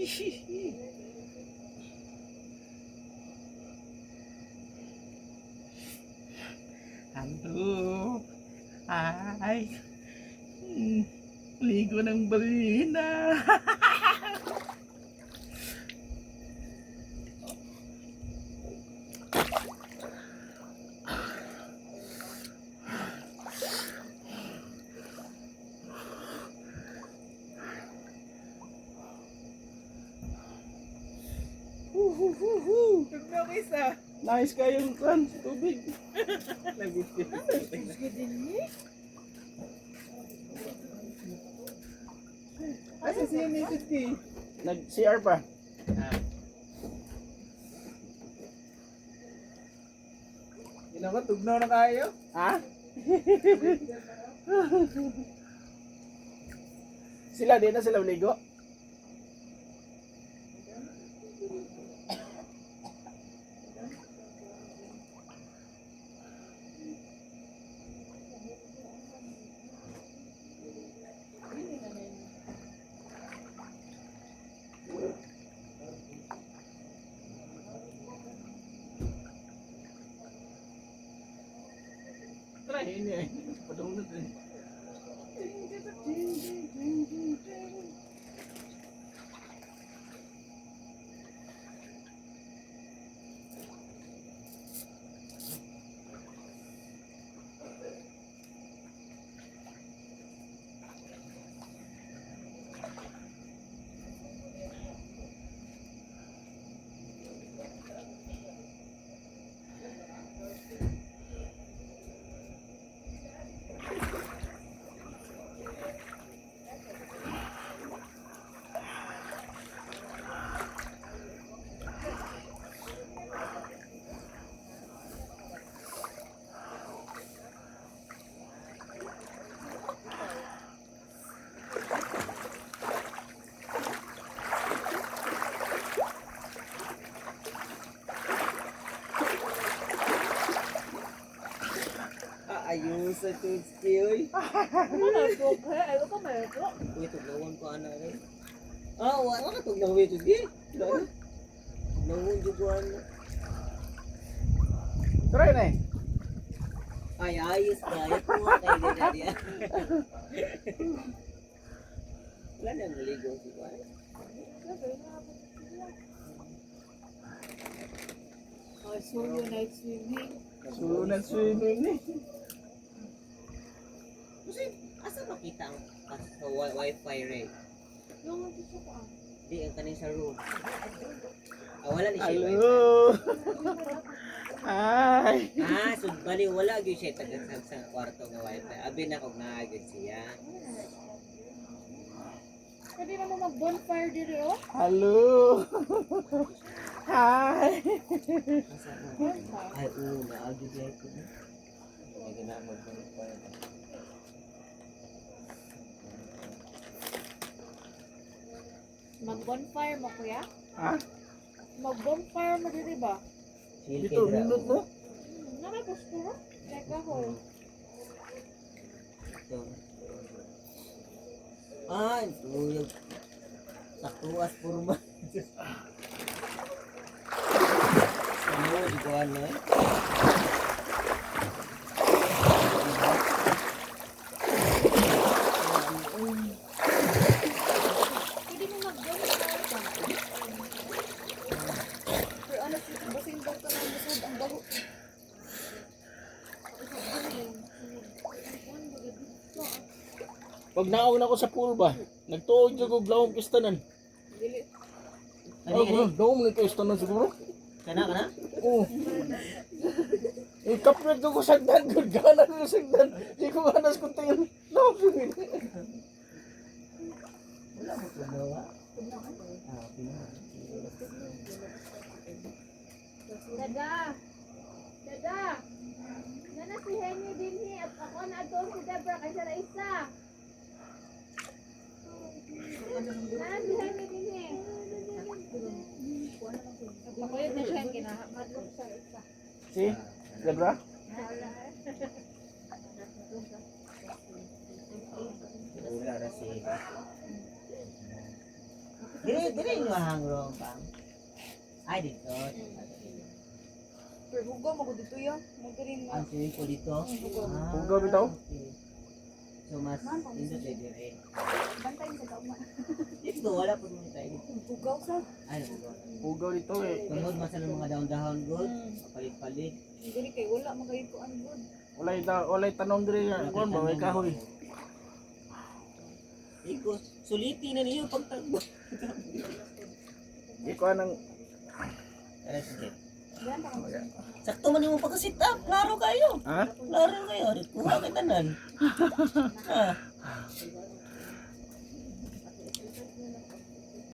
Halo. Ay. Ligo ng balina. Tugnaw isa. Nice kayong kan tubig. Gusto din ni. Asa siya ni Titi? Nag-CR pa. Ginawa, tugnaw na kayo? Ha? Sila din na sila ligo. Try ini eh. Padunod eh. Ayun sa tutski, oy. Ayaw ka mayroon. Uy, tugnawan ko anak eh. Wala ka tugnaw eh, tutski. Wala na. Tugnawan dyan ko anak. Try na eh. Ay, ayos ka. Ayos ko nga kayo ganyan yan. Wala na maligo si Juan. Solo night swimming. Sunan swimming eh. Kasi, asa makita ang sa wifi rate? Yung gusto ko Di, ang kanin sa room. Wala ni siya wifi. Hello. Hi. So bali wala gyud siya taga sa kwarto nga wifi. Abi na kog naagid siya. Pwede na mo mag-bonfire dito, oh. Hello. Hi. Asa na? Ay, naagid siya ko. Ay ginamot ko pa. Mag-bonfire mo, kuya? Ha? Mag-bonfire mo dito ba? Dito, nindot mo? Nakapos ko, ha? Teka ho. Ito. Saktuas purma. Ano, di ko ano eh. Pwede mo mag-bonfire ka. Pero ano, basing daw ka ng busod ang baho. Pag naawin ako sa pool ba, nagtuog dyan ko blawang pistanan. Dili. Oh, bro, daw mo nito pistanan siguro. Kana? Oo. Kapit ko sagdan, gana ko sagdan. Di ko ganas kung tingin. No, Wala mo ito dawa. Dada! Dada! Nana si Henny din at ako na ito si Deborah kaysa na isa. Nana si Henny din Pakuyot na siya yung kinahamadlog sa isa. Si, Debra? Wala na si Dire yung mahangrong pang. Ay, dito. Pero hugaw mo ko dito yun. Magaling Ang swimming pool dito. Hugaw bitaw? Okay. So, mas dito tayo dire. Bantay mo sa kauma. Dito, wala po muna tayo dito. Hugaw sa. Ay, nandito. Hugaw dito eh. Tungod masal ng mga dahon-dahon, good. Palit-palit. Dili kay wala magayko ang good. Walay tanom diri nga. Kuan ba may kahoy. Iko, suliti na niyo pagtagbo. Iko anang Tara, sige. Diyan pa ka. Sakto man yung pagka-sit up. Klaro kayo. ha? Klaro kayo. Kuha ka tanan. Ha?